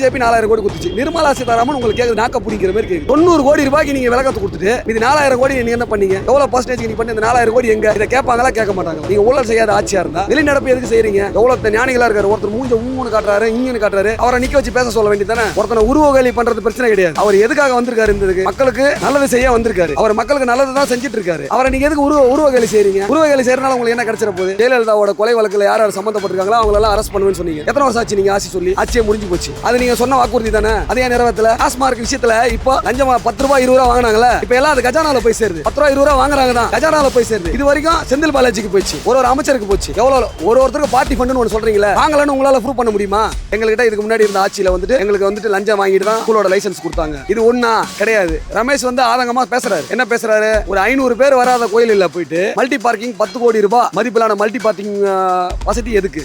BJP 4000 கோடி கொடுத்துச்சு. நிர்மலா சீதாராமன் உங்களுக்கு கேக்குது நாக்க பிடிக்கிற மாதிரி கேக்குது. 90 கோடி ரூபாய்க்கு நீங்க விலகத்தை கொடுத்துட்டு இது 4000 கோடி நீங்க என்ன பண்ணீங்க? எவ்வளவு பர்சன்டேஜ் நீங்க பண்ணி இந்த 4000 கோடி எங்க? இதை கேட்பாங்களா கேட்க மாட்டாங்க? நீங்க ஊழல் செய்யாத ஆட்சியா இருந்தா வெளிநடப்பு எதுக்கு செய்றீங்க? எவ்வளவு ஞானிகளா இருக்காரு. ஒருத்தர் மூஞ்ச ஊன்னு காட்டுறாரு, இங்கன்னு காட்டுறாரு. அவரை நிக்க வச்சு பேச சொல்ல வேண்டியதானே? ஒருத்தனை உருவகேலி பண்றது பிரச்சனை கிடையாது. அவர் எதுக்காக வந்திருக்காரு? இந்த மக்களுக்கு நல்லது செய்ய வந்திருக்காரு. அவர் மக்களுக்கு நல்லது தான் செஞ்சுட்டு இருக்காரு. அவரை நீங்க எதுக்கு உருவகேலி செய்றீங்க? உருவகேலி செய்யறதுனால உங்களுக்கு என்ன கிடைச்சிட போகுது? ஜெயலலிதாவோட கொலை வழக்குல யார் சம்பந்தப்பட்டிருக்காங்களோ அவங்க எல்லாம் அரெஸ்ட் பண்ணுவேன்னு சொன்னீங்க. எத்தனை வருஷம் ஆச்சு நீங்க ஆட்சி சொல்லி? ஆட்சியே முடிஞ்சு போச்சு. அது நீங்க சொன்ன வாக்குறுதி தானே? அதே நேரத்துல டாஸ்மார்க் விஷயத்துல இப்போ லஞ்சமா 10 ரூபாய் 20 ரூபாய் வாங்கினாங்கல்ல, இப்ப எல்லாம் அது கஜானால போய் சேருது. 10 ரூபாய் 20 ரூபாய் வாங்குறாங்க தான் கஜானால போய் சேருது. இது வரைக்கும் செந்தில் பாலாஜிக்கு போச்சு, ஒரு அமைச்சருக்கு போச்சு. எவ்வளவு ஒருத்தருக்கு பார்ட்டி ஃபண்ட்னு ஒன்னு சொல்றீங்களா? வாங்கலன்னு உங்களால ப்ரூவ் பண்ண முடியுமா? எங்ககிட்ட இதுக்கு முன்னாடி இருந்த ஆட்சியில எங்களுக்கு லஞ்சம் வாங்கிட்டு தான் ஸ்கூலோட லைசன்ஸ் கொடுத்தாங்க. இது ஒண்ணா கிடையாது. ரமேஷ் ஆதங்கமா பேசுறாரு. என்ன பேசுறாரு? ஒரு 500 பேர் வராத கோயில் இல்ல போயிட்டு மல்டி பார்க்கிங் 10 கோடி ரூபாய் மதிப்பிலான மல்டி பார்க்கிங் வசதி எதுக்கு?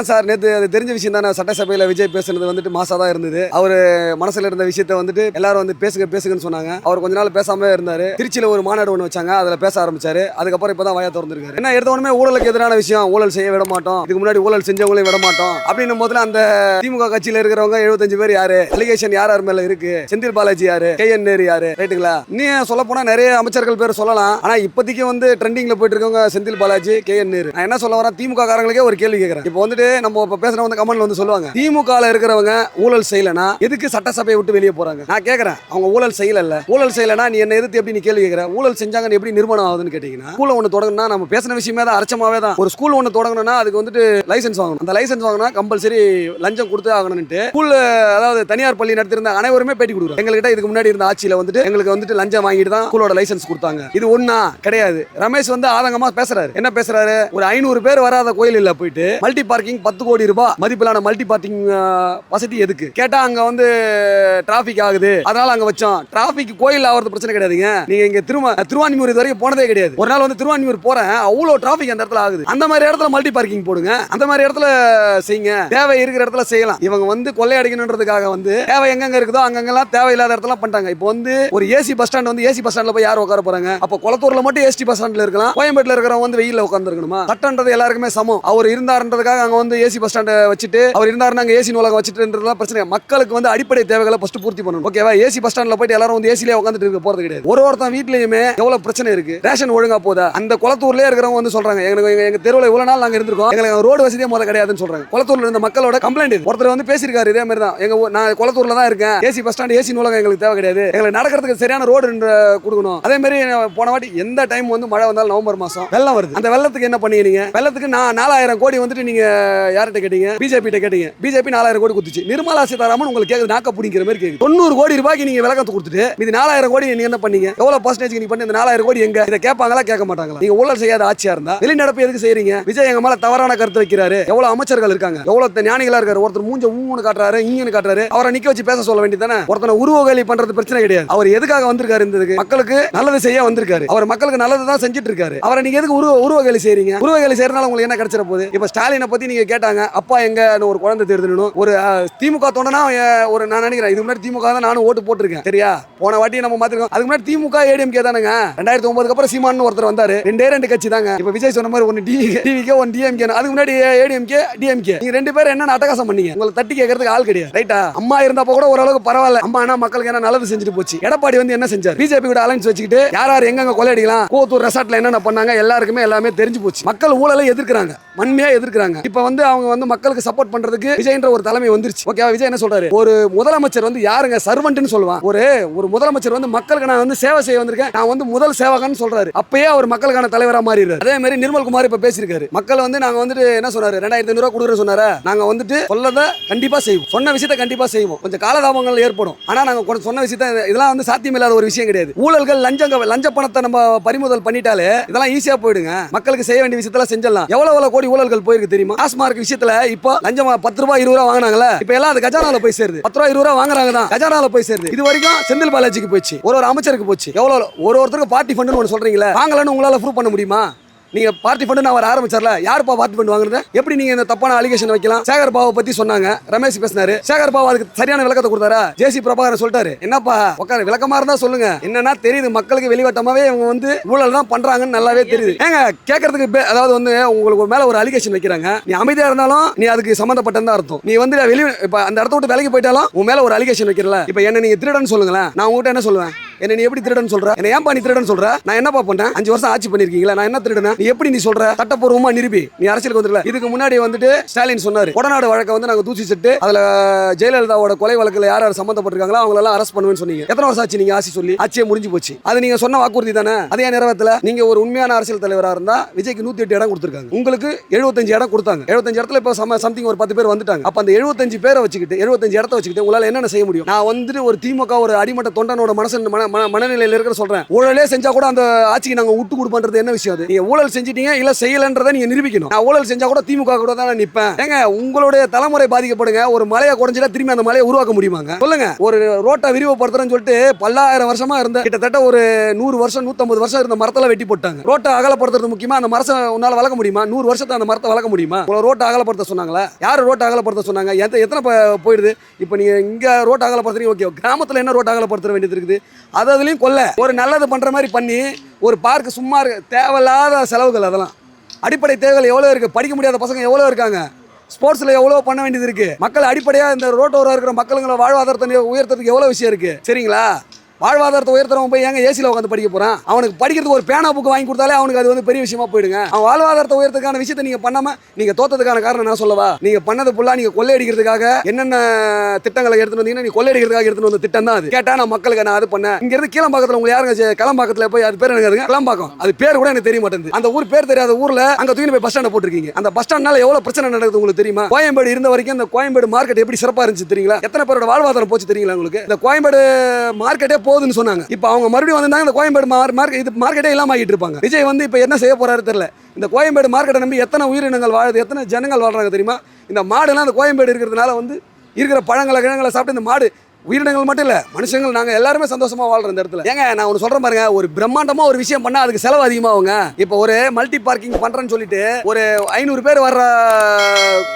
சார் நேற்று அது தெரிஞ்ச விஷயம் தானே. சட்டசபையில் விஜய் பேசுனது மாசா தான் இருந்தது. அவர் மனசுல இருந்த விஷயத்த எல்லாரும் பேசுங்கன்னு சொன்னாங்க. அவர் கொஞ்ச நாள் பேசாம இருந்தாரு. திருச்சியில ஒரு மாநாடு ஒன்று வச்சாங்க, அதுல பேச ஆரம்பிச்சாரு. அதுக்கப்புறம் இப்பதான் வாயா திறந்திருக்காரு. என்ன எடுத்தவனுமே ஊழலுக்கு எதிரான விஷயம், ஊழல் செய்ய விட மாட்டோம், இதுக்கு முன்னாடி ஊழல் செஞ்சவங்களையும் விட மாட்டோம் அப்படின்னும் போதுல அந்த திமுக கட்சியில இருக்கிறவங்க 75 பேர் யாரு, அலிகேஷன் யார் மேல இருக்கு, செந்தில் பாலாஜி யாரு, KN நேரு யாரு, ரைட்டுங்களா? நீ சொல்ல போனா நிறைய அமைச்சர்கள் பேர் சொல்லலாம். ஆனா இப்போதைக்கு ட்ரெண்டிங்ல போயிட்டு இருக்கவங்க செந்தில் பாலாஜி, KN நேரு. நான் என்ன சொல்ல வரேன், திமுக காரங்களுக்கே ஒரு கேள்வி கேட்கிறேன். இப்போ நம்ம பேசுறவங்க கமெண்ட்ல சொல்லுவாங்க, திமுகல இருக்கிறவங்க ஊழல் செய்யலனா எதுக்கு சட்டசபையை விட்டு வெளியே போறாங்க? நான் கேக்குறேன், அவங்க ஊழல் செய்யல. ஊழல் செய்யலனா நீ என்ன எதிர்த்து எப்படி நீ கேள்வி கேட்கிற? ஊழல் செஞ்சாங்கன்னு எப்படி நிர்மாணம் ஆகுதுன்னு கேட்டீங்கன்னா, ஸ்கூல் ஒன்று தொடங்கணும்னா நம்ம பேசின விஷயமே தான், அரைச்சமாவே தான். ஒரு ஸ்கூல் ஒன்று தொடங்கணும்னா அதுக்கு லைசன்ஸ் வாங்கணும். அந்த லைசன்ஸ் வாங்கினா கம்பல்சரி லஞ்சம் கொடுத்து ஆகணும்னு ஸ்கூல், அதாவது தனியார் பள்ளி நடத்திருந்த அனைவருமே பேட்டி கொடுக்குறாங்க. எங்ககிட்ட இதுக்கு முன்னாடி இருந்த ஆட்சியில எங்களுக்கு லஞ்சம் வாங்கிட்டு தான் ஸ்கூலோட லைசன்ஸ் கொடுத்தாங்க. இது ஒண்ணா கிடையாது. ரமேஷ் ஆதங்கமா பேசுறாரு. என்ன பேசுறாரு? ஒரு 500 பேர் வராத கோயில் இல்ல போயிட்டு மல்டி பார்க்கிங் 10 கோடி ரூபாய் மதிப்பிலான மல்டி பார்க்கிங் வசதி எதுக்கு கேட்டா, அங்க டிராபிக் ஆகுது அதனால அங்க வச்சோம். டிராபிக் கோயில் ஆகிறது பிரச்சனை கிடையாதுங்க. நீங்க இங்க திருவான்மியூர் இது வரைக்கும் போனதே கிடையாது. ஒரு நாள் திருவான்மியூர் போறேன், அவ்வளவு டிராபிக் அந்த இடத்துல ஆகுது. அந்த மாதிரி இடத்துல மல்டி பார்க்கிங் போடுங்க, அந்த மாதிரி இடத்துல செய்யுங்க. தேவை இருக்கிற இடத்துல செய்யலாம். இவங்க கொள்ளையடிக்கணுன்றதுக்காக தேவை எங்க இருக்குதோ அங்கெல்லாம் தேவையில்லாத இடத்துல பண்ணிட்டாங்க. இப்போ ஒரு AC bus stand AC bus ஸ்டாண்ட்ல போய் யார் உட்கார போறாங்க? அப்ப குளத்தூர்ல மட்டும் ஏசி பஸ் ஸ்டாண்ட்ல இருக்கலாம், கோயம்பேட்டில் இருக்கிறவங்க வெயில்ல உட்கார்ந்து இருக்கணுமா? சட்டன்றது எல்லாருக்குமே சமம். அவர் இருந்தாருன்றதுக்காக அங்க ஏசி பஸ் ஸ்டாண்ட் வச்சுட்டு அவர் இருந்தாருன்னா ஏசி நூலகம் வச்சுட்டுன்றதுலாம் பிரச்சனை. மக்களுக்கு அடிப்படை தேவைகளை ஃபர்ஸ்ட் பூர்த்தி பண்ணணும். ஓகேவா? ஏசி பஸ் ஸ்டாண்ட்ல போயிட்டு எல்லாரும் ஏசிலே உட்காந்துட்டு இருக்க போறது கிடையாது. ஒருத்தன் வீட்லயுமே எவ்வளவு பிரச்சனை இருக்கு. ரேஷன் ஒழுங்கா போதா? அந்த குளத்தூர்லயே இருக்கிறவங்க சொல்றாங்க, எங்க தெருவில் இவ்வளவு நாள் நாங்க இருந்திருக்கோம், எங்களுக்கு ரோடு வசதியே முதல்ல கிடையாதுன்னு சொல்றாங்க. குளத்தூர்ல இருந்த மக்களோட கம்ப்ளைண்ட் இது. ஒருத்தர் பேசியிருக்காரு இதே மாதிரி தான். நான் குளத்தூர்ல தான் இருக்கேன், ஏசி பஸ் ஸ்டாண்ட் ஏசி நூலகம் எங்களுக்கு தேவை கிடையாது, எங்களுக்கு நடக்கிறதுக்கு சரியான ரோடு கொடுக்கணும். அதே மாதிரி போன வாட்டி எந்த டைம் மழை வந்தாலும் நவம்பர் மாசம் வெள்ளம் வருது. அந்த வெள்ளத்துக்கு என்ன பண்ணீங்க? வெள்ளத்துக்கு நான் 4000 கோடி நீங்க யார்கிட்ட கேட்டீங்க? பிஜேபி கேட்டீங்க. பிஜேபி 4000 கோடி கொடுத்துச்சு. நிர்மலா சீதாராமன் உங்களுக்கு கேக்குது நாக்க பிடிக்கிற மாதிரி கேக்குது. 90 கோடி ரூபாய்க்கு நீங்க விலகத்தை கொடுத்துட்டு இது 4000 கோடி நீங்க என்ன பண்ணீங்க? எவ்வளவு பர்சன்டேஜ் நீங்க பண்ணி இந்த 4000 கோடி எங்க? இதை கேட்பாங்களா கேட்க மாட்டாங்களா? நீங்க ஊழல் செய்யாத ஆட்சியா இருந்தா வெளிநடப்பு எதுக்கு செய்றீங்க? விஜய் எங்க மேல தவறான கருத்து வைக்கிறாரு. எவ்வளவு அமைச்சர்கள் இருக்காங்க, எவ்வளவு ஞானிகளா இருக்காரு. ஒருத்தர் மூஞ்ச ஊன்னு காட்டுறாரு, இங்கன்னு காட்டுறாரு. அவரை நிக்க வச்சு பேச சொல்ல வேண்டியதானே? ஒருத்தனை உருவகேலி பண்றது பிரச்சனை கிடையாது. அவர் எதுக்காக வந்திருக்காரு? இந்த மக்களுக்கு நல்லது செய்ய வந்திருக்காரு. அவர் மக்களுக்கு நல்லது தான் செஞ்சுட்டு இருக்காரு. அவரை நீங்க எதுக்கு உருவகேலி செய்றீங்க? உருவகேலி செய்யறதுனால உங்களுக்கு என்ன கிடைச்சிட போகுது? இப்ப ஸ்டாலினை பத்தி நீங்க கேட்டாங்க, அப்பா எங்க ஒரு குழந்தை தேர்தலும் ஒரு திமுக தொண்டனா நான் நினைக்கிறேன், இதுக்கு முன்னாடி திமுக தான் நானும் ஓட்டு போட்டிருக்கேன். சரியா? போன வாட்டி நம்ம மாத்திருக்கோம். அதுக்கு முன்னாடி திமுக ADMK தானுங்க. 2009 அப்புறம் சீமான் ஒருத்தர் வந்தாரு. ரெண்டு கட்சி தாங்க. இப்ப விஜய் சொன்ன மாதிரி ஒன்னு டிவிகே ஒன்னு DMK. அதுக்கு முன்னாடி ADMK DMK. நீங்க ரெண்டு பேரும் என்ன அட்டகாசம் பண்ணீங்க? உங்களுக்கு தட்டி கேட்கறதுக்கு ஆள் கிடையாது. ரைட்டா? அம்மா இருந்தப்ப கூட ஓரளவுக்கு பரவாயில்ல. அம்மா என்ன மக்களுக்கு என்ன நல்லது செஞ்சுட்டு போச்சு. எடப்பாடி என்ன செஞ்சார்? பிஜேபி கூட அலைன்ஸ் வச்சுக்கிட்டு யார் எங்க கொள்ளையடிக்கலாம், கோத்தூர் ரெசார்ட்ல என்னென்ன பண்ணாங்க எல்லாருக்குமே எல்லாமே தெரிஞ்சு போச்சு. மக்கள் ஊழலை எதிர்க்கிறாங்க, வன்மையா எதிர்க்கிறாங்க. இப்ப அவங்க மக்களுக்கு சப்போர்ட் பண்றதுக்கு விஜய்ன்ற ஒரு தலைமை வந்துருச்சு. ஓகேவா? விஜய் என்ன சொல்றாரு? ஒரு முதலமைச்சர் யாருங்க சர்வன்ட்னு சொல்லுவான். ஒரு முதலமைச்சர் மக்களுக்கு நான் சேவை செய்ய வந்திருக்கேன், நான் முதல் சேவகன்னு சொல்றாரு. அப்பயே அவர் மக்களுக்கான தலைவரா மாறிடுறாரு. அதே மாதிரி நிர்மல்குமார் இப்ப பேசியிருக்காரு. மக்கள் நாங்க என்ன சொன்னாரு? 2500 ரூபாய் கொடுக்குறேன்னு சொன்னாரு. நாங்க சொல்லத கண்டிப்பா செய்வோம், சொன்ன விஷயத்தை கண்டிப்பா செய்வோம். கொஞ்சம் காலதாபங்கள் ஏற்படும், ஆனா நாங்க சொன்ன விஷயத்தை இதெல்லாம் சாத்தியமில்லாத ஒரு விஷயம் கிடையாது. ஊழல்கள் லஞ்ச பணத்தை நம்ம பறிமுதல் பண்ணிட்டாலே இதெல்லாம் ஈஸியா போயிடுங்க. மக்களுக்கு செய்ய வேண்டிய விஷயத்துல செஞ்சிடலாம். எவ்வளவு கோடி ஊழல்கள் போயிருக்கு தெரியுமா? டாஸ்மார்க் விஷயத்துல இப்போ லஞ்சமா 10 ரூபாய் 20 ரூபாய் வாங்கினாங்கல்ல, இப்ப எல்லாம் அது கஜானால போய் சேருது. 10 ரூபாய் 20 ரூபாய் வாங்குறாங்க தான் கஜானால போய் சேருது. இது வரைக்கும் செந்தில் பாலாஜிக்கு போச்சு, ஒரு அமைச்சருக்கு போச்சு. எவ்வளவு ஒருத்தருக்கு பார்ட்டி ஃபண்ட்னு ஒன்னு சொல்றீங்களா? வாங்கலன்னு உங்களால ப்ரூவ் பண்ண முடியுமா? நீங்க பார்ட்டி ஃபண்ட் அவர் ஆரம்பிச்சார்ல, யாருப்பா பார்ட்டி ஃபண்ட் வாங்குறது? எப்படி நீங்க இந்த தப்பான அலிகேஷன் வைக்கலாம்? சேகர் பாபு பத்தி சொன்னாங்க, ரமேஷ் பேசினாரு. சேகர் பாபு அதுக்கு சரியான விளக்கத்தை கொடுத்தாரா? ஜேசி பிரபாகரன் சொல்லிட்டாரு, என்னப்பா உட்கார விளக்கமா இருந்தா சொல்லுங்க. என்னன்னா தெரியுது மக்களுக்கு வெளிவட்டமாவே இவங்க வந்து ஊழல் தான் பண்றாங்கன்னு நல்லாவே தெரியுது. ஏங்க கேட்கறதுக்கு அதாவது வந்து உங்களுக்கு மேல ஒரு அலிகேஷன் வைக்கிறாங்க, நீ அமைதியா இருந்தாலும் நீ அதுக்கு சம்பந்தப்பட்டதா அர்த்தம். நீ வந்து வெளியே இப்ப அந்த இடத்த விட்டு விலகி போயிட்டாலும் உன் மேல ஒரு அலிகேஷன் வைக்கிறல. இப்ப என்ன நீங்க திருடன் சொல்லுங்களேன், நான் உங்ககிட்ட என்ன சொல்லுவேன்? என்ன நீ எப்படி திருடன் சொல்ற? என்ன ஏன்பா நீ திருடன் சொல்ற? நான் என்னப்பா பண்ணேன்? 5 வருஷம் ஆட்சி பண்ணிருக்கீங்களா, நான் என்ன திருடன? நீ எப்படி நீ சொல்ற? சட்டப்பூர்வமா நிரூபி. நீ அரசியலுக்கு வந்துடல. இதுக்கு முன்னாடி வந்துட்டு ஸ்டாலின் சொன்னாரு, கொடநாடு வழக்கை வந்து நாங்க தூசி செட்டு அதுல ஜெயலலிதாவோட கொலை வழக்குல யார் யார் சம்பந்தப்பட்டிருக்காங்களோ அவங்க எல்லாம் அரெஸ்ட் பண்ணுவேன்னு சொன்னீங்க. எத்தனை வருஷம் ஆச்சு நீங்க ஆட்சி சொல்லி? ஆட்சியே முடிஞ்சு போச்சு. அது நீங்க சொன்ன வாக்குறுதி தானே, அதே நேரத்துல நீங்க ஒரு உண்மையான அரசியல் தலைவரா இருந்தா விஜய்க்கு 108 இடம் கொடுத்திருக்காங்க, உங்களுக்கு 75 இடம் கொடுத்தாங்க. 75 இடத்துல இப்ப சம்திங் ஒரு 10 பேர் வந்துட்டாங்க. அப்ப அந்த 75 பேரை வச்சுக்கிட்டு 75 இடத்த வச்சுக்கிட்டு உங்களால என்னென்ன செய்ய முடியும்? நான் வந்துட்டு ஒரு திமுக ஒரு அடிமட்ட தொண்டனோட மனநிலையில இருக்கிற சொல்றேன், ஊழலே செஞ்சா கூட அந்த ஆட்சிக்கு நாங்க விட்டு கொடுப்போன்றது என்ன விஷயம்? அது நீங்க ஊழல் செஞ்சீங்க இல்ல செய்யலன்றதை நீங்க நிரூபிக்கணும். நான் ஊழல் செஞ்சா கூட திமுக கூட தான் நிப்பேன். ஏங்க உங்களுடைய தலைமுறை பாதிக்கப்படுங்க. ஒரு மலையை குறைஞ்சிட்டா திரும்பி அந்த மலையை உருவாக்க முடியுமாங்க? சொல்லுங்க. ஒரு ரோட்டை விரிவுபடுத்துறேன்னு சொல்லிட்டு பல்லாயிரம் வருஷமா இருந்த கிட்டத்தட்ட ஒரு 100 வருஷம் 150 வருஷம் இருந்த மரத்தெல்லாம் வெட்டி போட்டாங்க. ரோட்டை அகலப்படுத்துறது முக்கியமா? அந்த மரத்தை உன்னால வளர்க்க முடியுமா? 100 வருஷத்தை அந்த மரத்தை வளர்க்க முடியுமா? ரோட்டை அகலப்படுத்த சொன்னாங்களா? யாரு ரோட்டை அகலப்படுத்த சொன்னாங்க? எத்தனை போயிடுது? இப்போ நீங்க இங்க ரோட்டை அகலப்படுத்துறீங்க, ஓகே. கிராமத்துல என்ன ரோட்டை அகலப்படுத்த வேண்டியது இருக்குது? அதுலயும் கொல்ல ஒரு நல்லது பண்ற மாதிரி பண்ணி ஒரு பார்க் சும்மா தேவையில்லாத செலவுகள். அதெல்லாம் அடிப்படை தேவைகள் எவ்வளவு இருக்கு? படிக்க முடியாத பசங்க எவ்வளவு இருக்காங்க? ஸ்போர்ட்ஸ்ல எவ்வளவு பண்ண வேண்டியது இருக்கு? மக்கள் அடிப்படையா இந்த ரோட்டோர இருக்கிற மக்களுங்களை வாழ்வாதாரத்தை உயர்த்துறதுக்கு எவ்வளவு விஷயம் இருக்கு, சரிங்களா? வாழ்வாதாரத்தை உயர்த்துறவன் போய் எங்க ஏசியில் உட்காந்து படிக்க போறான்? அவனுக்கு படிக்கிறதுக்கு ஒரு பேனா புக்கு வாங்கி கொடுத்தாலே அவனுக்கு அது வந்து பெரிய விஷயமா போயிடுங்க. அவன் வாழ்வாதாரத்தை உயர்த்துக்கான விஷயத்தை நீங்க பண்ணாம நீங்க தோத்ததுக்கான காரணம் நான் சொல்லவா? நீங்க பண்ணது ஃபுல்லா நீங்க கொள்ளையடிக்கிறதுக்காக என்னென்ன திட்டங்களை எடுத்துட்டு வந்தீங்கன்னா நீ கொள்ளையடிக்கிறதுக்காக எடுத்துட்டு வந்த திட்டம் தான் அது. கேட்டா நான் மக்களுக்கு நான் அது பண்ணேன். இங்க இருந்து கீழம்பாக்கத்துல உங்களுக்கு யாருங்க கிளம்பாக்கத்துல போய் அது பேர் எனக்கு கிளம்பாக்கம், அது பேர் கூட எனக்கு தெரிய மாட்டேங்குது. அந்த ஊர் பேர் தெரியாத ஊர்ல அங்க தூக்கி போய் பஸ் ஸ்டாண்ட் போட்டுருக்கீங்க. அந்த பஸ் ஸ்டாண்ட்னால எவ்வளவு பிரச்சனை நடக்குது உங்களுக்கு தெரியுமா? கோயம்பேடு இருந்த வரைக்கும் அந்த கோயம்பேடு மார்க்கெட் எப்படி சிறப்பா இருந்துச்சு தெரியுங்களா? எத்தனை பேரோட வாழ்வாதாரம் போச்சு தெரியுங்களா உங்களுக்கு? இந்த கோயம்பேடு மார்க்கெட்டே போகுதுன்னு சொன்னாங்க. இப்ப அவங்க மறுபடியும் வந்தாங்க, இந்த கோயம்பேடு மார்க்கெட்டே இல்லாம ஆகிட்டு இருப்பாங்க. விஜய் வந்து இப்ப என்ன செய்ய போறாரு தெரியல. இந்த கோயம்பேடு மார்க்கெட்டை நம்பி எத்தனை உயிரினங்கள் வாழுது, எத்தனை ஜனங்கள் வாழ்றாங்க தெரியுமா? இந்த மாடுலாம் அந்த கோயம்பேடு இருக்கிறதுனால வந்து இருக்கிற பழங்களை கிழங்களை சாப்பிட்டு இந்த மாடு உயிரினங்கள் மட்டும் இல்ல மனுஷங்கள் நாங்க எல்லாருமே சந்தோஷமா வாழ்ற இந்த இடத்துல. ஏங்க நான் ஒன்று சொல்றேன் பாருங்க, ஒரு பிரம்மாண்டமா ஒரு விஷயம் பண்ணா அதுக்கு செலவு அதிகமாகுங்க. இப்போ ஒரு மல்டி பார்க்கிங் பண்றேன்னு சொல்லிட்டு ஒரு 500 பேர் வர்ற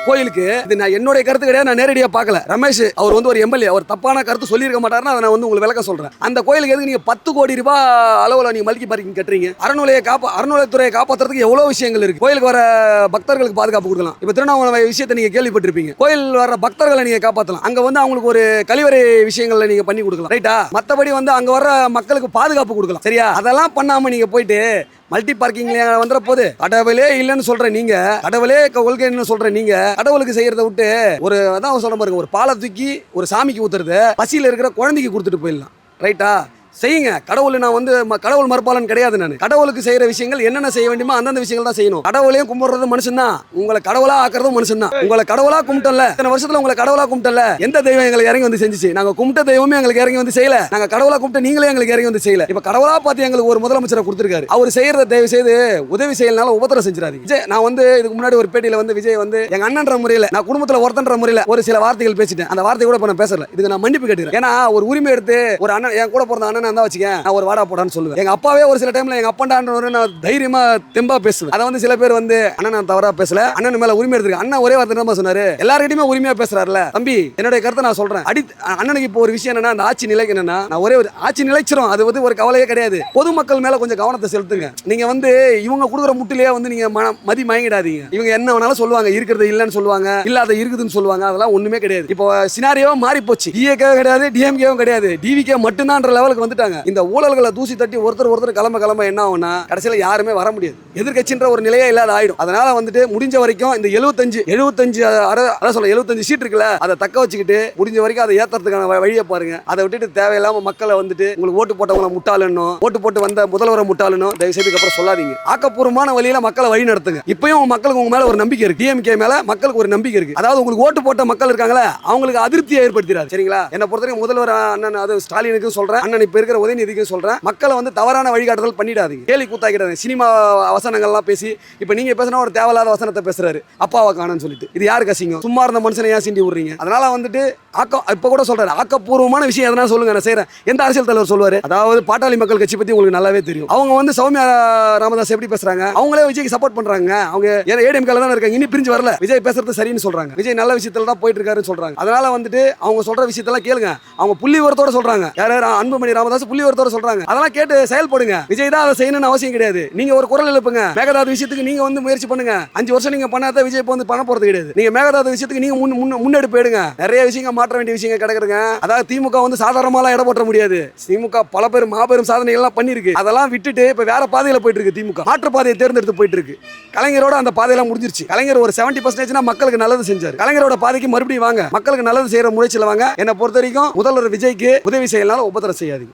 கோயிலுக்கு, இது நான் என்னுடைய கருத்து கிடையாது, நான் நேரடியாக பார்க்கல. ரமேஷ் அவர் வந்து ஒரு எம்எல்ஏ, அவர் தப்பான கருத்து சொல்லியிருக்க மாட்டாருன்னா அதை நான் வந்து உங்களுக்கு விளக்க சொல்றேன். அந்த கோயிலுக்கு எதுக்கு நீங்க 10 கோடி ரூபாய் அளவுல நீங்க மல்டி பார்க்கிங் கட்டுறீங்க? அறநிலையத்துறையை காப்பாற்றுறதுக்கு எவ்வளவு விஷயங்கள் இருக்கு. கோயிலுக்கு வர பக்தர்களுக்கு பாதுகாப்பு கொடுக்கலாம். இப்போ திருவண்ணாமலை விஷயத்தை நீங்க கேள்விப்பட்டிருப்பீங்க. கோயில் வர பக்தர்களை நீங்க காப்பாற்றலாம். அங்க வந்து அவங்களுக்கு ஒரு கழிவறை விஷயங்களை நீங்க பண்ணி கொடுக்கலாம், ரைட்டா? மத்தபடி வந்து அங்க வர்ற மக்களுக்கு பாதுகாப்பு கொடுக்கலாம், சரியா? அதெல்லாம் பண்ணாம நீங்க போயிட்டு மல்டி பார்க்கிங்ல வந்துற போது கடவுளே இல்லைன்னு சொல்றேன் நீங்க, கடவுளே கொள்கைன்னு சொல்றேன் நீங்க. கடவுளுக்கு செய்யறத விட்டு ஒரு அதான் சொல்ற பாருங்க, ஒரு பாலை தூக்கி ஒரு சாமிக்கு ஊத்துறது பசியில இருக்கிற குழந்தைக்கு கொடுத்துட்டு போயிடலாம், ரைட்டா? செய்யுங்க. கடவுள் நான் வந்து கடவுள் மறுப்பாளன் கிடையாது. நான் கடவுளுக்கு செய்யற விஷயங்கள் என்னென்ன செய்ய வேண்டுமோ அந்தந்த விஷயங்கள் தான் செய்யணும். கடவுளையும் கும்பிடுறது மனுஷன் தான், உங்களை கடவுளா ஆக்குறதும் மனுஷன் தான். உங்களை கடவுளா கும்பிட்டல, இத்தனை வருஷத்துல உங்களை கடவுளா கும்பிட்டல. எந்த தெய்வம் எங்களுக்கு இறங்கி வந்து செஞ்சுச்சு? நாங்க கும்பிட்ட தெய்வமே எங்களுக்கு இறங்கி வந்து செய்யல. நாங்க கடவுளா கும்பிட்ட நீங்களே எங்களுக்கு இறங்கி வந்து செய்யல. இப்ப கடவுளா பார்த்து எங்களுக்கு ஒரு முதலமைச்சரை கொடுத்திருக்காரு. அவர் செய்யறத தயவு செய்து உதவி செய்யலனால உபத்திரம் செஞ்சிடாதீங்க. விஜய் நான் வந்து இதுக்கு முன்னாடி ஒரு பேட்டியில வந்து விஜய் வந்து எங்க அண்ணன்ற முறையில, நான் குடும்பத்துல ஒருத்தன்ற முறையில ஒரு சில வார்த்தைகள் பேசிட்டேன். அந்த வார்த்தை கூட நான் பேசல. இதுக்கு நான் மன்னிப்பு கேட்டுக்கிறேன். ஏன்னா ஒரு உரிமை எடுத்து ஒரு அண்ணன் என் கூட பிறந்த அண்ணன் தான் வச்சுக்கேன், வாடா போடான்னு சொல்லுவேன். எங்க அப்பாவே ஒரு சில டைம்ல எங்க அப்பாண்டான்னு நான் தைரியமா தெம்பா பேசுவேன். அதை வந்து சில பேர் வந்து அண்ணன் நான் தவறா பேசல, அண்ணன் மேல உரிமை எடுத்துருக்கு. அண்ணன் ஒரே வார்த்தை தான் சொன்னாரு, எல்லார்கிட்டயுமே உரிமையா பேசுறாருல தம்பி. என்னுடைய கருத்தை நான் சொல்றேன். அண்ணனுக்கு இப்போ ஒரு விஷயம் என்னன்னா, அந்த ஆட்சி நிலை என்னன்னா, நான் ஒரே ஒரு ஆட்சி நிலைச்சிரும், அது வந்து ஒரு கவலையே கிடையாது. பொதுமக்கள் மேல கொஞ்சம் கவனத்தை செலுத்துங்க. நீங்க வந்து இவங்க கொடுக்குற முட்டிலேயே வந்து நீங்க மதி மயங்கிடாதீங்க. இவங்க என்ன வேணாலும் சொல்லுவாங்க, இருக்கிறது இல்லைன்னு சொல்லுவாங்க, இல்லாத இருக்குதுன்னு சொல்லுவாங்க. அதெல்லாம் ஒண்ணுமே கிடையாது. இப்போ சினாரியோ மாறி போச்சு. டிஏகே கிடையாது, டிஎம்கேவும் கிடையாது, டிவிகே மட்டும்தான் லெவலுக்கு வந்துட்டாங்க. இந்த ஊழல்களை தூசி தட்டி ஒருத்தர் கிளம்ப என்ன ஆகும்னா கடைசியில் யாருமே வர முடியாது. எதிர்கட்சின்ற ஒரு நிலையே இல்லாத ஆயிடும். அதனால வந்துட்டு முடிஞ்ச வரைக்கும் இந்த 75 சீட் இருக்குல்ல, அதை தக்க வச்சுக்கிட்டு முடிஞ்ச வரைக்கும் அதை ஏத்துறதுக்கான வழியை பாருங்க. அதை விட்டுட்டு தேவையில்லாம மக்களை வந்துட்டு உங்களுக்கு ஓட்டு போட்டவங்களை முட்டாளனும், ஓட்டு போட்டு வந்த முதல்வரை முட்டாளனும் தயவு செய்து அப்புறம் சொல்லாதீங்க. ஆக்கப்பூர்வமான வழியில மக்களை வழி நடத்துங்க. இப்பயும் மக்களுக்கு உங்க மேல ஒரு நம்பிக்கை இருக்கு, டிஎம்கே மேல மக்களுக்கு ஒரு நம்பிக்கை இருக்கு. அதாவது உங்களுக்கு ஓட்டு போட்ட மக்கள் இருக்காங்களே, அவங்களுக்கு அதிருப்தியை ஏற்படுத்திடாது, சரிங்களா? என்ன பொறுத்தவரைக்கும் முதல்வர் அண்ணன் அது ஸ்டாலினுக்கு சொல்றேன், அண்ணன் இப்ப இருக்கிற உதயநிதிக்கும் சொல்றேன், மக்களை வந்து தவறான வழிகாட்டுதல் பண்ணிடாதீங்க, கேலி கூத்தாக்கிடாதீங்க. சினிமா வசனங்கள்லாம் பேசி இப்ப நீங்க பேசினா ஒரு தேவையில்லாத வசனத்தை பேசுறாரு, அப்பாவை காணும்னு சொல்லிட்டு. இது யாருக்கு அசிங்கம்? சும்மா இருந்த மனுஷனை ஏன் சீண்டி விடுறீங்க? அதனால வந்துட்டு இப்ப கூட சொல்றாரு, ஆக்கப்பூர்வமான விஷயம் எதனா சொல்லுங்க, நான் செய்யறேன். எந்த அரசியல் தலைவர் சொல்லுவாரு? அதாவது பாட்டாளி மக்கள் கட்சி பத்தி உங்களுக்கு நல்லாவே தெரியும். அவங்க வந்து சௌமியா ராமதாஸ் எப்படி பேசுறாங்க, அவங்களே விஜய்க்கு சப்போர்ட் பண்றாங்க. அவங்க ஏடிஎம்கேல தான் இருக்காங்க, இனி பிரிஞ்சு வரல. விஜய் பேசுறது சரின்னு சொல்றாங்க, விஜய் நல்ல விஷயத்துல தான் போயிட்டு இருக்காருன்னு சொல்றாங்க. அதனால வந்துட்டு அவங்க சொல்ற விஷயத்தெல்லாம் கேளுங்க. அவங்க புள்ளி விவரத்தோட சொல்றாங்க. யாரு? அன்புமணி ராமதாஸ் புள்ளி விவரத்தோட சொல்றாங்க. அதெல்லாம் கேட்டு செயல்படுங்க. விஜய் தான் அதை செய்யணும்னு அவசியம் கிடையாது. நீங்க ஒரு குரல் எழுப்புங்க. மேகதாது விஷயத்துக்கு நீங்க வந்து முயற்சி பண்ணுங்க. 5 வருஷம் நீங்க பண்ணாத விஜய் வந்து பண்ண போறது கிடையாது. நீங்க மேகதாது விஷயத்துக்கு நீங்க முன்னெடுப்பு எடுங்க. நிறைய விஷயங்கள் மாற்ற வேண்டிய விஷயங்கள் கிடக்குறங்க. அதாவது திமுக வந்து சாதாரணமாலாம் இட போட்ட முடியாது. திமுக பல பேர் மாபெரும் சாதனைகள் எல்லாம் பண்ணிருக்கு. அதெல்லாம் விட்டுட்டு இப்ப வேற பாதையில போயிட்டு இருக்கு. திமுக மாற்று பாதையை தேர்ந்தெடுத்து போயிட்டு இருக்கு. கலைஞரோட அந்த பாதையெல்லாம் முடிஞ்சிருச்சு. கலைஞர் ஒரு 70% மக்களுக்கு நல்லது செஞ்சார். கலைஞரோட பாதைக்கு மறுபடியும் வாங்க, மக்களுக்கு நல்லது செய்யற முயற்சியில வாங்க. என்னை பொறுத்த வரைக்கும் முதல்வர் விஜய்க்கு உதவி செய்யலாம், உபத்திரம் செய்யாதீங்க.